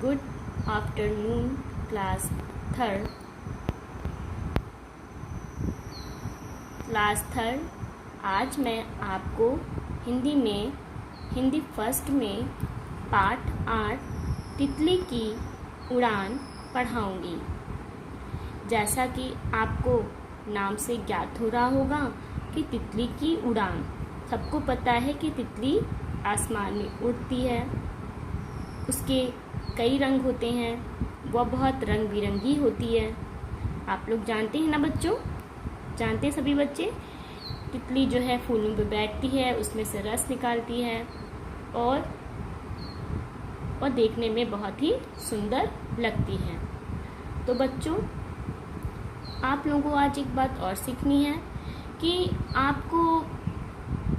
Good afternoon class third. आज मैं आपको हिंदी फर्स्ट में पाठ 8 तितली की उड़ान पढ़ाऊंगी। जैसा कि आपको नाम से ज्ञात हो रहा होगा कि तितली की उड़ान, सबको पता है कि तितली आसमान में उड़ती है। उसके कई रंग होते हैं, वह बहुत रंग बिरंगी होती है। आप लोग जानते हैं ना बच्चों, जानते हैं सभी बच्चे। तितली जो है फूलों पे बैठती है, उसमें से रस निकालती है और देखने में बहुत ही सुंदर लगती है। तो बच्चों, आप लोगों को आज एक बात और सीखनी है कि आपको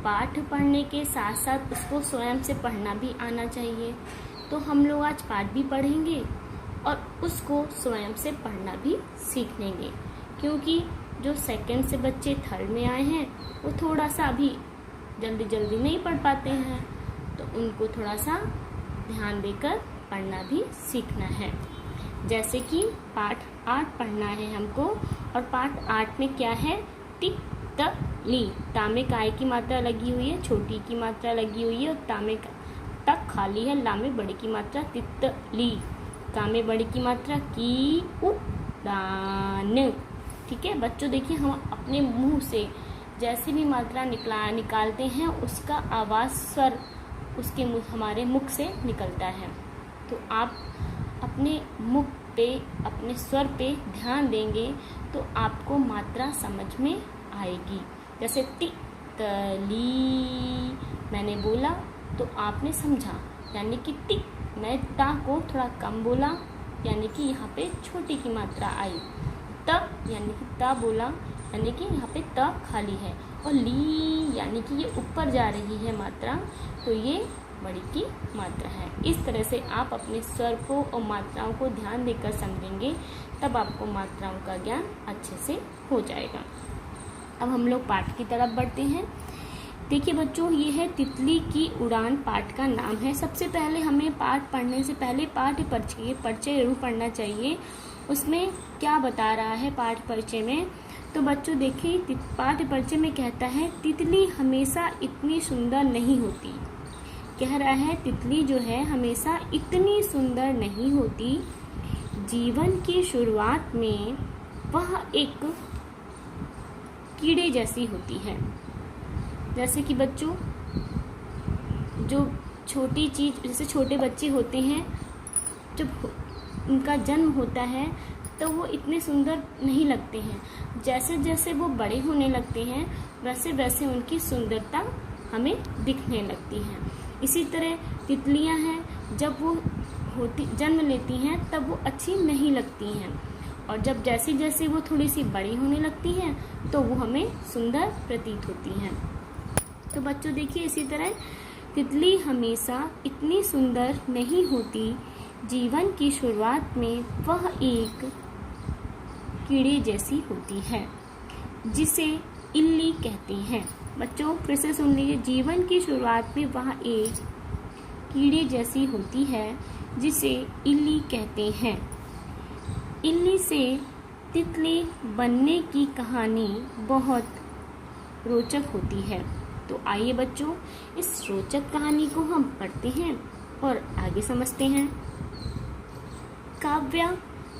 पाठ पढ़ने के साथ साथ उसको स्वयं से पढ़ना भी आना चाहिए। तो हम लोग आज पाठ भी पढ़ेंगे और उसको स्वयं से पढ़ना भी सीख लेंगे, क्योंकि जो सेकंड से बच्चे थर्ड में आए हैं वो थोड़ा सा अभी जल्दी नहीं पढ़ पाते हैं, तो उनको थोड़ा सा ध्यान देकर पढ़ना भी सीखना है। जैसे कि पाठ 8 पढ़ना है हमको, और पाठ 8 में क्या है, तितली। ता में काय की मात्रा लगी हुई है, छोटी की मात्रा लगी हुई है, और ता में तक खाली है, ला में बड़ी की मात्रा तितली, का में बड़ी की मात्रा की उड़ान। ठीक है बच्चों, देखिए हम अपने मुंह से जैसे भी मात्रा निकालते हैं उसका आवाज़ स्वर उसके हमारे मुख से निकलता है। तो आप अपने मुख पे, अपने स्वर पे ध्यान देंगे तो आपको मात्रा समझ में आएगी। जैसे तितली मैंने बोला तो आपने समझा, यानी कि टिक। मैं ता को थोड़ा कम बोला, यानी कि यहाँ पे छोटी की मात्रा आई। त यानी कि ता बोला, यानी कि यहाँ पे त खाली है, और ली यानी कि ये ऊपर जा रही है मात्रा, तो ये बड़ी की मात्रा है। इस तरह से आप अपने स्वर को और मात्राओं को ध्यान देकर समझेंगे, तब आपको मात्राओं का ज्ञान अच्छे से हो जाएगा। अब हम लोग पाठ की तरफ बढ़ते हैं। देखिए बच्चों, ये है तितली की उड़ान, पाठ का नाम है। सबसे पहले हमें पाठ पढ़ने से पहले पाठ्य परिचय जरूर पढ़ना चाहिए। उसमें क्या बता रहा है पाठ परिचय में, तो बच्चों देखिए, पाठ्य परिचय में कहता है तितली हमेशा इतनी सुंदर नहीं होती। कह रहा है तितली जो है हमेशा इतनी सुंदर नहीं होती। जीवन की शुरुआत में वह एक कीड़े जैसी होती है। जैसे कि बच्चों, जो छोटी चीज़, जैसे छोटे बच्चे होते हैं, जब उनका जन्म होता है तो वो इतने सुंदर नहीं लगते हैं। जैसे जैसे वो बड़े होने लगते हैं वैसे वैसे उनकी सुंदरता हमें दिखने लगती है। इसी तरह तितलियां हैं, जब वो जन्म लेती हैं तब वो अच्छी नहीं लगती हैं, और जब जैसे जैसे वो थोड़ी सी बड़ी होने लगती हैं तो वो हमें सुंदर प्रतीत होती हैं। तो बच्चों देखिए, इसी तरह तितली हमेशा इतनी सुंदर नहीं होती। जीवन की शुरुआत में वह एक कीड़े जैसी होती है, जिसे इल्ली कहते हैं। बच्चों फिर से सुन लीजिए, जीवन की शुरुआत में वह एक कीड़े जैसी होती है जिसे इल्ली कहते हैं। इल्ली से तितली बनने की कहानी बहुत रोचक होती है। तो आइए बच्चों, इस रोचक कहानी को हम पढ़ते हैं और आगे समझते हैं। काव्या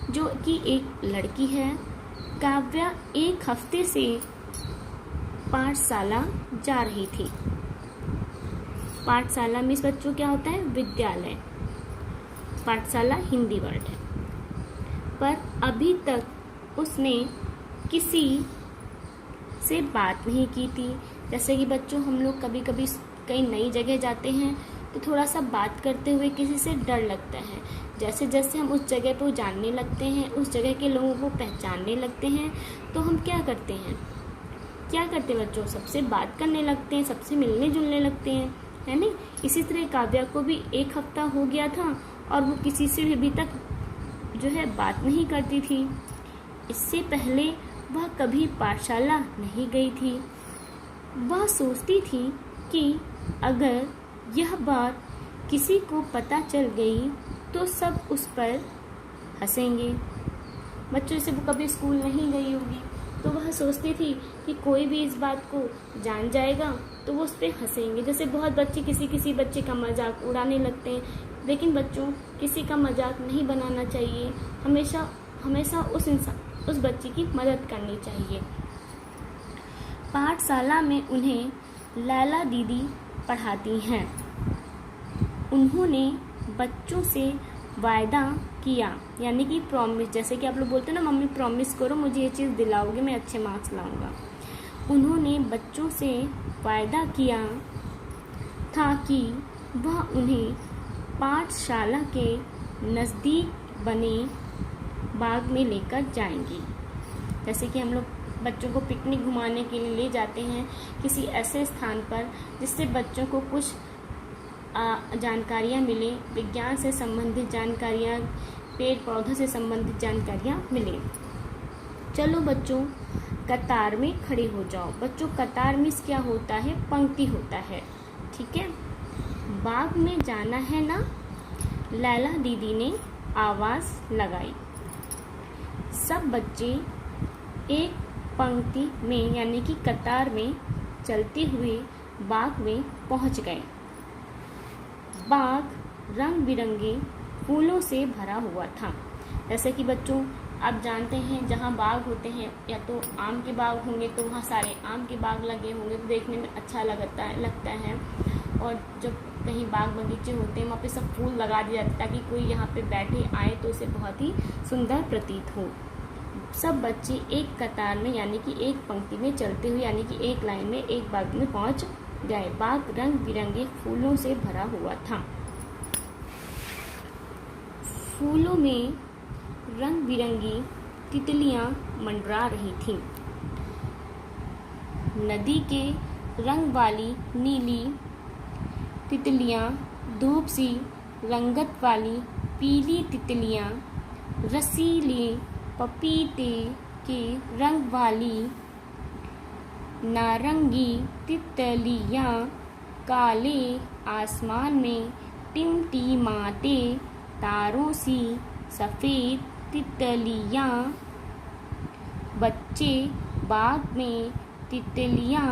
जो कि एक लड़की है, काव्या एक हफ्ते से पाठशाला जा रही थी। पाठशाला में इस बच्चों क्या होता है, विद्यालय। पाठशाला हिंदी वर्ड है। पर अभी तक उसने किसी से बात नहीं की थी। जैसे कि बच्चों, हम लोग कभी कभी कहीं नई जगह जाते हैं तो थोड़ा सा बात करते हुए किसी से डर लगता है। जैसे जैसे हम उस जगह को जानने लगते हैं, उस जगह के लोगों को पहचानने लगते हैं, तो हम क्या करते हैं बच्चों, सबसे बात करने लगते हैं, सबसे मिलने जुलने लगते हैं, है नहीं। इसी तरह काव्या को भी एक हफ्ता हो गया था और वो किसी से भी अभी तक जो है बात नहीं करती थी। इससे पहले वह कभी पाठशाला नहीं गई थी। वह सोचती थी कि अगर यह बात किसी को पता चल गई तो सब उस पर हंसेंगे। बच्चों से वो कभी स्कूल नहीं गई होगी तो वह सोचती थी कि कोई भी इस बात को जान जाएगा तो वो उस पर हंसेंगे। जैसे बहुत बच्चे किसी बच्चे का मजाक उड़ाने लगते हैं, लेकिन बच्चों किसी का मजाक नहीं बनाना चाहिए। हमेशा उस बच्चे की मदद करनी चाहिए। पाठशाला में उन्हें लैला दीदी पढ़ाती हैं। उन्होंने बच्चों से वायदा किया, यानी कि प्रॉमिस, जैसे कि आप लोग बोलते हैं ना, मम्मी प्रॉमिस करो मुझे ये चीज़ दिलाओगे, मैं अच्छे मार्क्स लाऊंगा। उन्होंने बच्चों से वायदा किया था कि वह उन्हें पाठशाला के नज़दीक बने बाग में लेकर जाएंगी। जैसे कि हम लोग बच्चों को पिकनिक घुमाने के लिए ले जाते हैं किसी ऐसे स्थान पर जिससे बच्चों को कुछ जानकारियाँ मिले, विज्ञान से संबंधित जानकारियाँ, पेड़ पौधों से संबंधित जानकारियाँ मिले। चलो बच्चों कतार में खड़े हो जाओ। बच्चों कतार में क्या होता है? पंक्ति होता है, ठीक है। बाग में जाना है ना? लैला दीदी ने आवाज़ लगाई। सब बच्चे एक पंक्ति में यानी कि कतार में चलते हुए बाग में पहुंच गए। बाग रंग बिरंगे फूलों से भरा हुआ था। जैसे कि बच्चों आप जानते हैं जहाँ बाग होते हैं या तो आम के बाग होंगे तो वहाँ सारे आम के बाग लगे होंगे तो देखने में अच्छा लगता है। और जब कहीं बाग बगीचे होते हैं वहाँ पे सब फूल लगा दिए जाते हैं ताकि कोई यहाँ पे बैठे आए तो उसे बहुत ही सुंदर प्रतीत हो। सब बच्चे एक कतार में यानी कि एक पंक्ति में चलते हुए यानी कि एक लाइन में एक बाग में पहुँच गए। बाग रंग बिरंगे फूलों से भरा हुआ था। फूलों में रंग बिरंगी तितलियां मंडरा रही थीं। नदी के रंग वाली नीली तितलियां, धूप सी रंगत वाली पीली तितलियां, रसीले पपीते के रंग वाली नारंगी तितलियां, काले आसमान में टिमटिमाते तारों सी सफ़ेद तितलियां। बच्चे बाग में तितलियां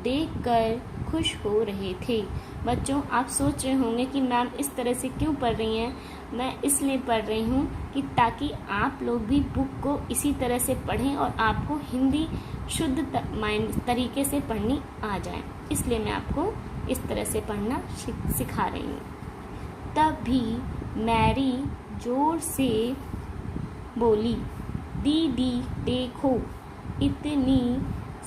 देखकर खुश हो रहे थे। बच्चों आप सोच रहे होंगे कि मैम इस तरह से क्यों पढ़ रही हैं। मैं इसलिए पढ़ रही हूँ कि ताकि आप लोग भी बुक को इसी तरह से पढ़ें और आपको हिंदी शुद्ध तरीके से पढ़नी आ जाए, इसलिए मैं आपको इस तरह से पढ़ना सिखा रही हूँ। तब भी मैरी जोर से बोली, दीदी देखो इतनी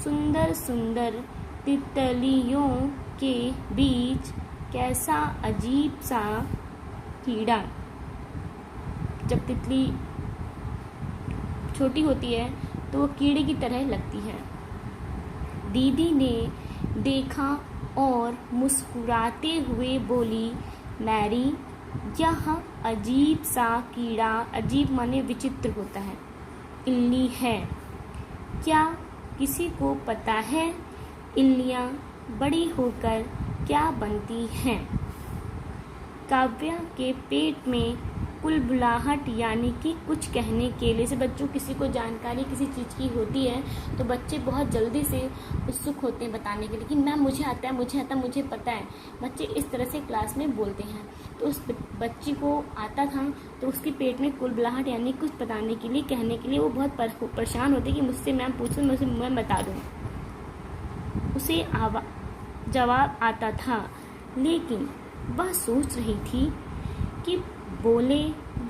सुंदर सुंदर तितलियों के बीच कैसा अजीब सा कीड़ा। जब तितली छोटी होती है तो वो कीड़े की तरह लगती है। दीदी ने देखा और मुस्कुराते हुए बोली, मैरी यह अजीब सा कीड़ा, अजीब माने विचित्र होता है, इल्ली है। क्या किसी को पता है इल्लियाँ बड़ी होकर क्या बनती हैं? काव्या के पेट में कुलबुलाहट यानी कि कुछ कहने के लिए से बच्चों किसी को जानकारी किसी चीज़ की होती है तो बच्चे बहुत जल्दी से उत्सुक होते हैं बताने के लिए कि मैम मुझे आता है, मुझे पता है। बच्चे इस तरह से क्लास में बोलते हैं। तो उस बच्ची को आता था तो उसके पेट में कुलबुलाहट यानी कुछ बताने के लिए कहने के लिए वो बहुत परेशान होती कि मुझसे मैम पूछो मैं बता दूँ। उसे जवाब आता था, लेकिन वह सोच रही थी कि बोले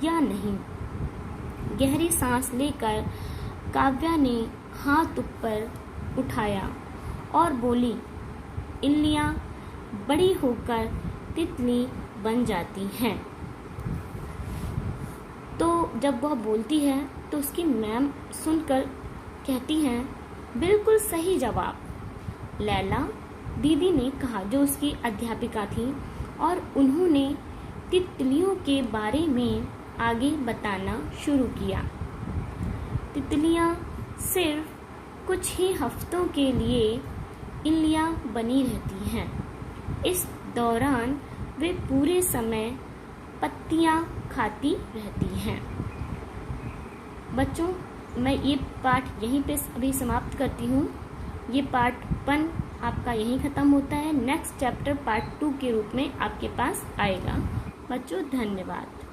या नहीं। गहरी सांस लेकर काव्या ने हाथ ऊपर उठाया और बोली, इल्लियाँ बड़ी होकर तितली बन जाती हैं। तो जब वह बोलती है तो उसकी मैम सुनकर कहती हैं, बिल्कुल सही जवाब। लैला दीदी ने कहा, जो उसकी अध्यापिका थी, और उन्होंने तितलियों के बारे में आगे बताना शुरू किया। तितलियां सिर्फ कुछ ही हफ्तों के लिए इल्लियां बनी रहती हैं। इस दौरान वे पूरे समय पत्तियां खाती रहती हैं। बच्चों, मैं ये पाठ यहीं पे अभी समाप्त करती हूँ। ये पार्ट 1 आपका यहीं ख़त्म होता है। नेक्स्ट चैप्टर पार्ट 2 के रूप में आपके पास आएगा। बच्चों, धन्यवाद।